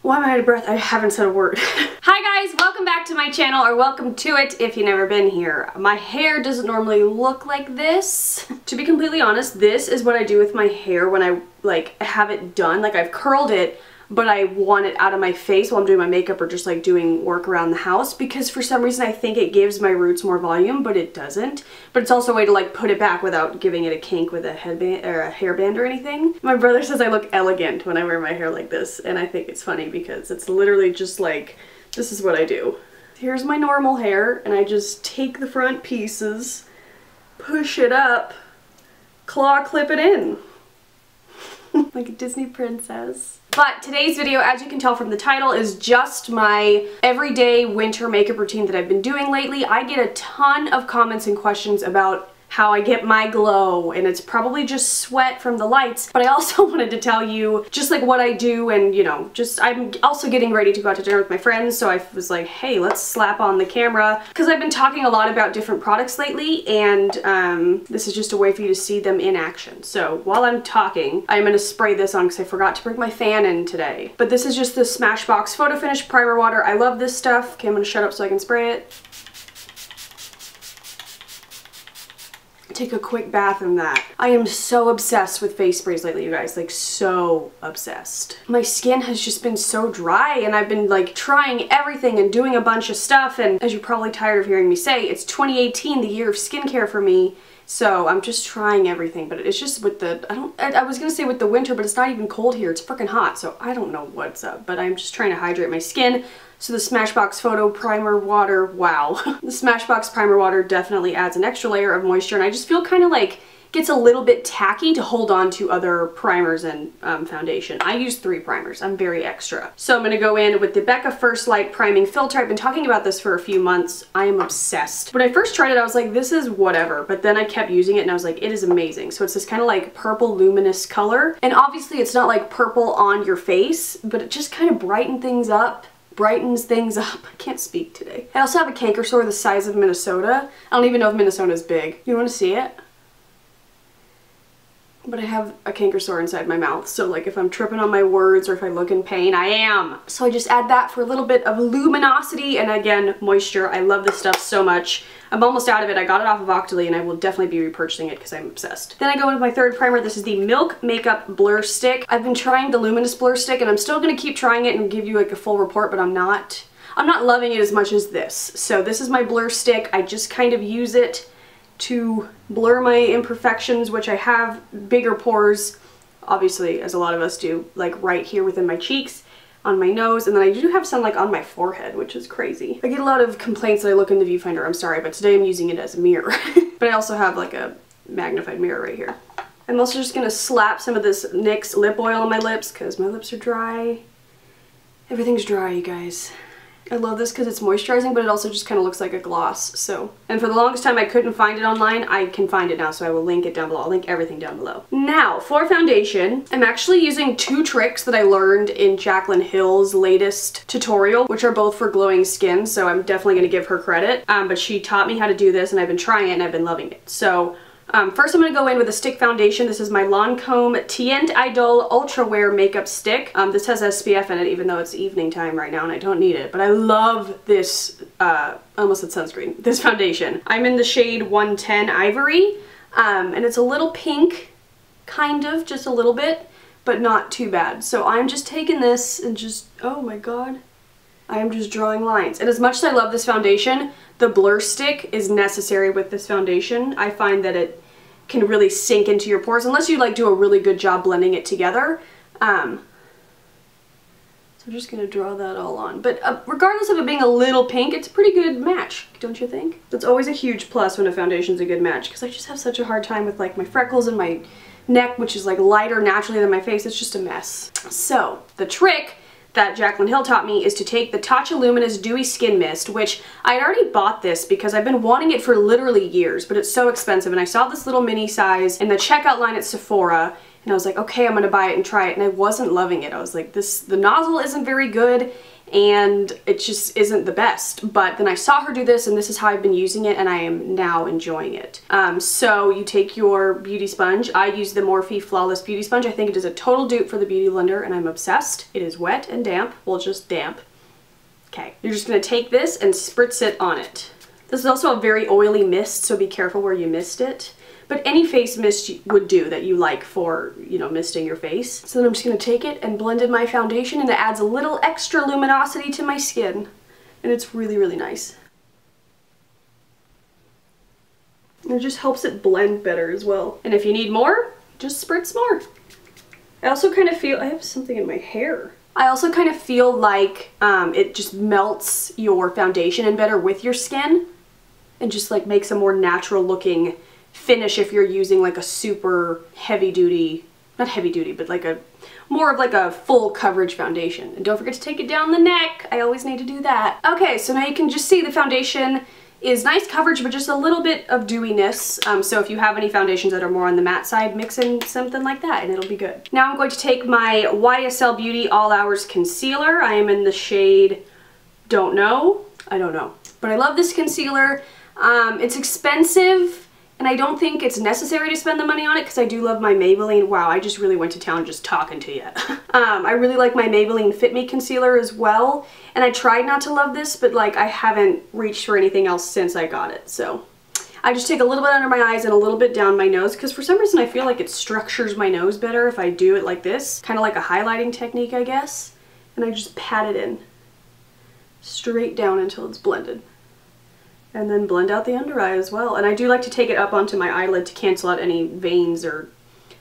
Why am I out of breath? I haven't said a word. Hi guys, welcome back to my channel, or welcome to it if you've never been here. My hair doesn't normally look like this. To be completely honest, this is what I do with my hair when I have it done. Like, I've curled it, but I want it out of my face while I'm doing my makeup or just like doing work around the house, because for some reason I think it gives my roots more volume, but it doesn't. But it's also a way to like put it back without giving it a kink with a headband or a hairband or anything. My brother says I look elegant when I wear my hair like this, and I think it's funny because it's literally just like, this is what I do. Here's my normal hair, and I just take the front pieces, push it up, claw clip it in. Like a Disney princess. But today's video, as you can tell from the title, is just my everyday winter makeup routine that I've been doing lately. I get a ton of comments and questions about how I get my glow, and it's probably just sweat from the lights, but I also wanted to tell you just like what I do, and you know, just I'm also getting ready to go out to dinner with my friends, so I was like, hey, let's slap on the camera, because I've been talking a lot about different products lately, and this is just a way for you to see them in action. So while I'm talking, I'm gonna spray this on because I forgot to bring my fan in today. But this is just the Smashbox Photo Finish Primer Water. I love this stuff. Okay, I'm gonna shut up so I can spray it. Take a quick bath in that. I am so obsessed with face sprays lately, you guys, like so obsessed. My skin has just been so dry, and I've been like trying everything and doing a bunch of stuff, and as you're probably tired of hearing me say, it's 2018, the year of skincare for me. So I'm just trying everything, but it's just with the, I was gonna say with the winter, but it's not even cold here, it's freaking hot, so I don't know what's up, but I'm just trying to hydrate my skin. So the Smashbox Photo Primer Water, wow. The Smashbox Primer Water definitely adds an extra layer of moisture, and I just feel kind of like gets a little bit tacky to hold on to other primers and foundation. I use 3 primers. I'm very extra. So I'm gonna go in with the Becca First Light Priming Filter. I've been talking about this for a few months. I am obsessed. When I first tried it, I was like, this is whatever, but then I kept using it and I was like, it is amazing. So it's this kind of like purple luminous color, and obviously it's not like purple on your face, but it just kind of brightens things up. I can't speak today. I also have a canker sore the size of Minnesota. I don't even know if Minnesota is big. You want to see it? But I have a canker sore inside my mouth, so like if I'm tripping on my words or if I look in pain, I am. So I just add that for a little bit of luminosity and again, moisture. I love this stuff so much. I'm almost out of it. I got it off of Octoly, and I will definitely be repurchasing it because I'm obsessed. Then I go into my third primer. This is the Milk Makeup Blur Stick. I've been trying the Luminous Blur Stick, and I'm still going to keep trying it and give you like a full report, but I'm not loving it as much as this. So this is my blur stick. I just kind of use it to blur my imperfections, which I have bigger pores, obviously, as a lot of us do, like right here within my cheeks, on my nose, and then I do have some like on my forehead, which is crazy. I get a lot of complaints that I look in the viewfinder, I'm sorry, but today I'm using it as a mirror. But I also have like a magnified mirror right here. I'm also just gonna slap some of this NYX lip oil on my lips because my lips are dry. Everything's dry, you guys. I love this because it's moisturizing, but it also just kind of looks like a gloss. So, and for the longest time I couldn't find it online. I can find it now, so I will link it down below. I'll link everything down below. Now, for foundation, I'm actually using 2 tricks that I learned in Jaclyn Hill's latest tutorial, which are both for glowing skin, so I'm definitely going to give her credit. But she taught me how to do this, and I've been trying it, and I've been loving it. So, first I'm going to go in with a stick foundation. This is my Lancome Tient Idol Ultra Wear Makeup Stick. This has SPF in it, even though it's evening time right now and I don't need it. But I love this, I almost said sunscreen, this foundation. I'm in the shade 110 Ivory, and it's a little pink, kind of, just a little bit, but not too bad. So I'm just taking this and just, oh my god, I am just drawing lines. And as much as I love this foundation, the blur stick is necessary with this foundation. I find that it can really sink into your pores unless you like do a really good job blending it together. So I'm just gonna draw that all on. But regardless of it being a little pink, it's a pretty good match, don't you think? It's always a huge plus when a foundation's a good match, because I just have such a hard time with like my freckles and my neck, which is like lighter naturally than my face. It's just a mess. So the trick that Jaclyn Hill taught me is to take the Tatcha Luminous Dewy Skin Mist, which I had already bought this because I've been wanting it for literally years, but it's so expensive, and I saw this little mini size in the checkout line at Sephora, and I was like, okay, I'm gonna buy it and try it, and I wasn't loving it. I was like, the nozzle isn't very good, and it just isn't the best. But then I saw her do this, and this is how I've been using it, and I am now enjoying it. So you take your beauty sponge. I use the Morphe Flawless Beauty Sponge. I think it is a total dupe for the Beauty Blender, and I'm obsessed. It is wet and damp. Well, just damp. Okay, you're just gonna take this and spritz it on it. This is also a very oily mist, so be careful where you mist it. But any face mist would do that you like for, you know, misting your face. So then I'm just going to take it and blend in my foundation, and it adds a little extra luminosity to my skin. And it's really, really nice. And it just helps it blend better as well. And if you need more, just spritz more. I also kind of feel, I have something in my hair. I also kind of feel like it just melts your foundation in better with your skin. And just like makes a more natural looking finish if you're using like a super heavy duty, not heavy duty, but like a more of like a full coverage foundation. And don't forget to take it down the neck. I always need to do that. Okay, so now you can just see the foundation is nice coverage, but just a little bit of dewiness. So if you have any foundations that are more on the matte side, mix in something like that and it'll be good. Now I'm going to take my YSL Beauty All Hours Concealer. I am in the shade Don't Know. I don't know. But I love this concealer. It's expensive, and I don't think it's necessary to spend the money on it because I do love my Maybelline. Wow, I just really went to town just talking to you. I really like my Maybelline Fit Me concealer as well, and I tried not to love this, but like I haven't reached for anything else since I got it. So I just take a little bit under my eyes and a little bit down my nose because for some reason I feel like it structures my nose better if I do it like this. Kind of like a highlighting technique, I guess. And I just pat it in straight down until it's blended. And then blend out the under eye as well. And I do like to take it up onto my eyelid to cancel out any veins or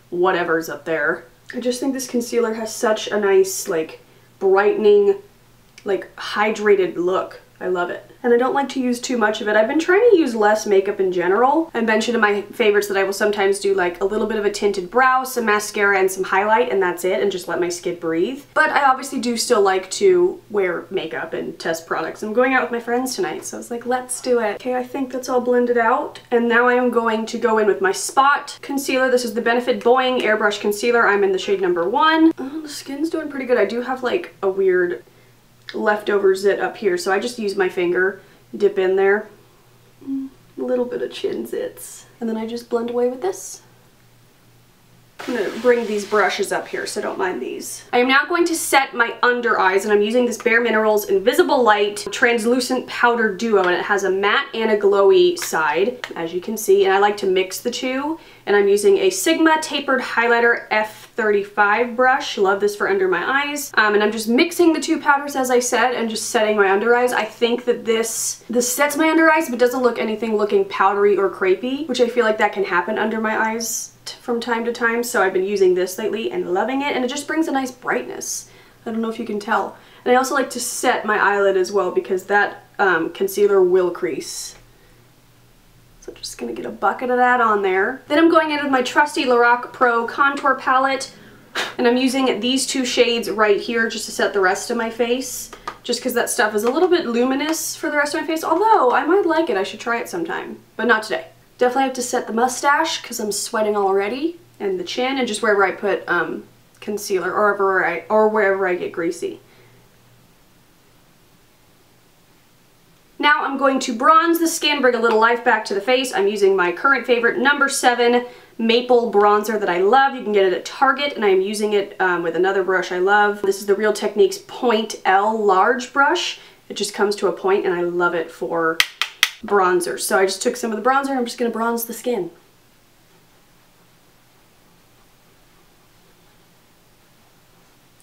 whatever's up there. I just think this concealer has such a nice, like, brightening, like, hydrated look. I love it. And I don't like to use too much of it. I've been trying to use less makeup in general. I mentioned in my favorites that I will sometimes do like a little bit of a tinted brow, some mascara, and some highlight, and that's it, and just let my skin breathe. But I obviously do still like to wear makeup and test products. I'm going out with my friends tonight, so I was like, let's do it. Okay, I think that's all blended out. And now I am going to go in with my Spot concealer. This is the Benefit Boing Airbrush Concealer. I'm in the shade number 1. Oh, the skin's doing pretty good. I do have like a weird leftover zit up here, so I just use my finger, dip in there, a little bit of chin zits, and then I just blend away with this. I'm going to bring these brushes up here, so don't mind these. I am now going to set my under eyes, and I'm using this Bare Minerals Invisible Light Translucent Powder Duo, and it has a matte and a glowy side, as you can see, and I like to mix the two, and I'm using a Sigma Tapered Highlighter F35 brush. Love this for under my eyes. And I'm just mixing the two powders, as I said, and just setting my under eyes. I think that this sets my under eyes, but doesn't look anything looking powdery or crepey, which I feel like that can happen under my eyes from time to time, so I've been using this lately and loving it, and it just brings a nice brightness. I don't know if you can tell. And I also like to set my eyelid as well because that concealer will crease. So I'm just gonna get a bucket of that on there. Then I'm going in with my trusty Lorac Pro contour palette, and I'm using these two shades right here just to set the rest of my face, just because that stuff is a little bit luminous for the rest of my face, although I might like it. I should try it sometime, but not today. Definitely have to set the mustache because I'm sweating already, and the chin, and just wherever I put concealer or wherever I get greasy. Now I'm going to bronze the skin, bring a little life back to the face. I'm using my current favorite number 7 Maple Bronzer that I love. You can get it at Target, and I'm using it with another brush I love. This is the Real Techniques Point L Large Brush. It just comes to a point, and I love it for bronzer. So I just took some of the bronzer and I'm just going to bronze the skin.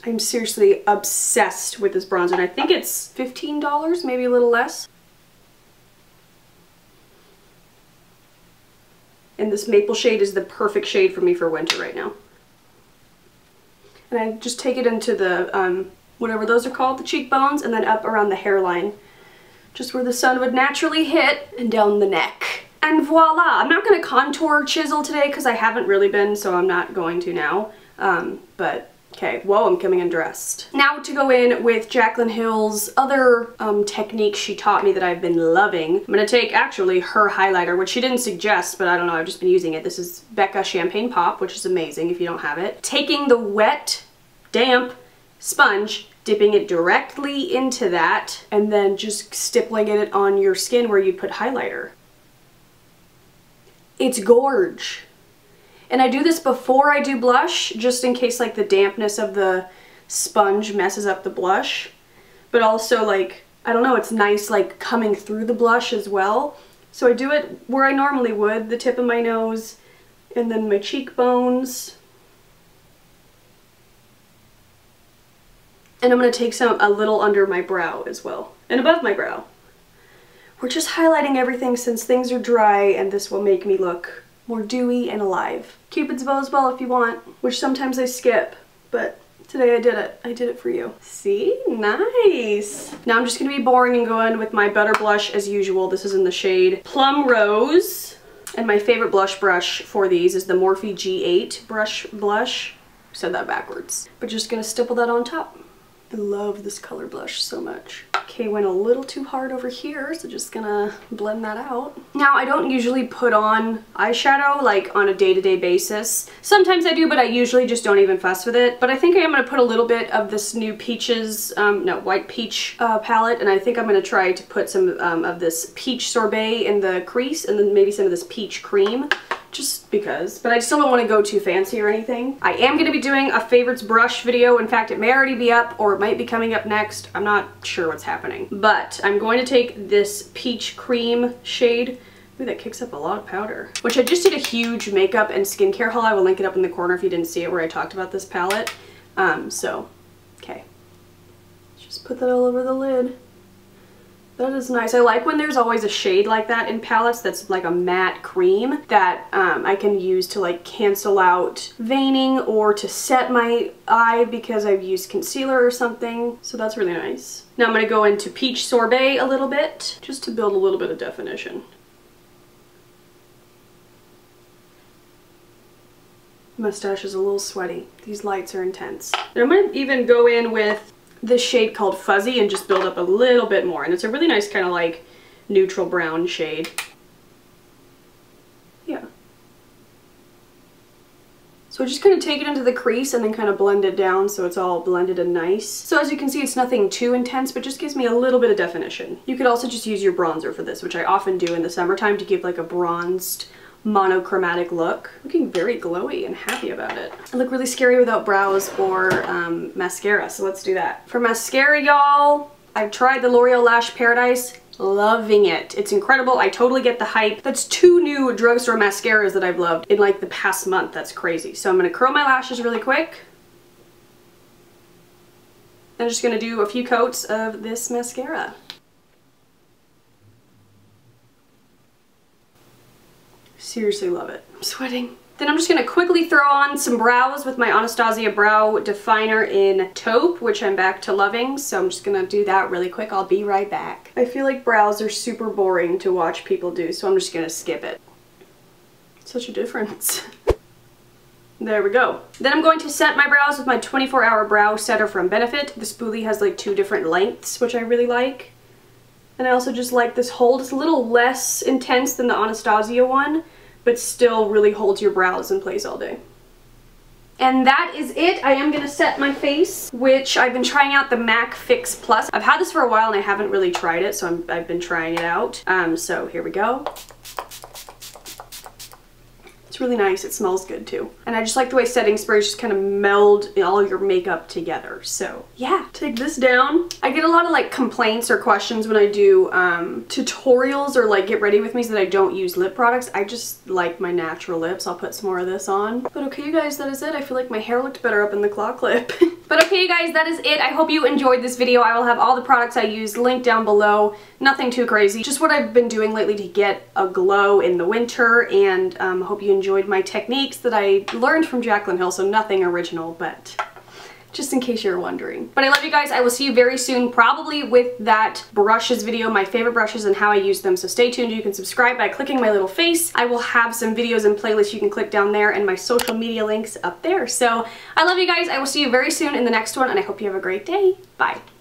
I'm seriously obsessed with this bronzer, and I think it's $15, maybe a little less. And this maple shade is the perfect shade for me for winter right now. And I just take it into the, whatever those are called, the cheekbones, and then up around the hairline. Just where the sun would naturally hit, and down the neck. And voila! I'm not going to contour chisel today because I haven't really been, so I'm not going to now. But Okay, whoa, I'm coming undressed. Now to go in with Jaclyn Hill's other technique she taught me that I've been loving. I'm gonna take actually her highlighter, which she didn't suggest, but I don't know, I've just been using it. This is Becca Champagne Pop, which is amazing if you don't have it. Taking the wet, damp sponge, dipping it directly into that, and then just stippling it on your skin where you'd put highlighter. It's gorge. And I do this before I do blush, just in case like the dampness of the sponge messes up the blush. But also like, I don't know, it's nice like coming through the blush as well. So I do it where I normally would, the tip of my nose, and then my cheekbones. And I'm going to take a little under my brow as well, and above my brow. We're just highlighting everything since things are dry, and this will make me look more dewy and alive. Cupid's bow as well if you want, which sometimes I skip, but today I did it. I did it for you. See? Nice! Now I'm just going to be boring and go in with my Butter Blush as usual. This is in the shade Plum Rose. And my favorite blush brush for these is the Morphe G8 brush blush. Said that backwards. But just going to stipple that on top. I love this color blush so much. Okay, went a little too hard over here, so just gonna blend that out. Now, I don't usually put on eyeshadow like on a day-to-day basis. Sometimes I do, but I usually just don't even fuss with it. But I think I am gonna put a little bit of this new Peaches, White Peach palette, and I think I'm gonna try to put some of this Peach Sorbet in the crease, and then maybe some of this Peach Cream. Just because, but I still don't want to go too fancy or anything. I am going to be doing a favorites brush video. In fact, it may already be up or it might be coming up next. I'm not sure what's happening, but I'm going to take this Peach Cream shade. Ooh, that kicks up a lot of powder. Which I just did a huge makeup and skincare haul. I will link it up in the corner if you didn't see it, where I talked about this palette. Okay. Just put that all over the lid. That is nice. I like when there's always a shade like that in palettes that's like a matte cream that I can use to like cancel out veining or to set my eye because I've used concealer or something. So that's really nice. Now I'm going to go into Peach Sorbet a little bit just to build a little bit of definition. Mustache is a little sweaty. These lights are intense. And I'm going to even go in with this shade called Fuzzy and just build up a little bit more, and it's a really nice kind of like neutral brown shade. Yeah. So I just kind of take it into the crease and then kind of blend it down so it's all blended and nice. So as you can see, it's nothing too intense, but just gives me a little bit of definition. You could also just use your bronzer for this, which I often do in the summertime to give like a bronzed monochromatic look. Looking very glowy and happy about it. I look really scary without brows or mascara, so let's do that. For mascara, y'all, I've tried the L'Oreal Lash Paradise. Loving it. It's incredible. I totally get the hype. That's 2 new drugstore mascaras that I've loved in like the past month. That's crazy. So I'm going to curl my lashes really quick. I'm just going to do a few coats of this mascara. Seriously love it. I'm sweating. Then I'm just going to quickly throw on some brows with my Anastasia Brow Definer in Taupe, which I'm back to loving. So I'm just going to do that really quick. I'll be right back. I feel like brows are super boring to watch people do, so I'm just going to skip it. Such a difference. There we go. Then I'm going to set my brows with my 24-hour brow setter from Benefit. The spoolie has like 2 different lengths, which I really like. And I also just like this hold. It's a little less intense than the Anastasia one, but still really holds your brows in place all day. And that is it. I am going to set my face, which I've been trying out the MAC Fix Plus. I've had this for a while and I haven't really tried it, so I've been trying it out. So here we go. It's really nice. It smells good too. And I just like the way setting sprays just kind of meld all your makeup together. So yeah, take this down. I get a lot of like complaints or questions when I do tutorials or like get ready with me so that I don't use lip products. I just like my natural lips. I'll put some more of this on. But okay, you guys, that is it. I feel like my hair looked better up in the claw clip. But okay, you guys, that is it. I hope you enjoyed this video. I will have all the products I use linked down below. Nothing too crazy. Just what I've been doing lately to get a glow in the winter, and hope you enjoyed my techniques that I learned from Jaclyn Hill, so nothing original, but just in case you're wondering. But I love you guys. I will see you very soon, probably with that brushes video, my favorite brushes and how I use them. So stay tuned. You can subscribe by clicking my little face. I will have some videos and playlists you can click down there and my social media links up there. So I love you guys. I will see you very soon in the next one, and I hope you have a great day. Bye.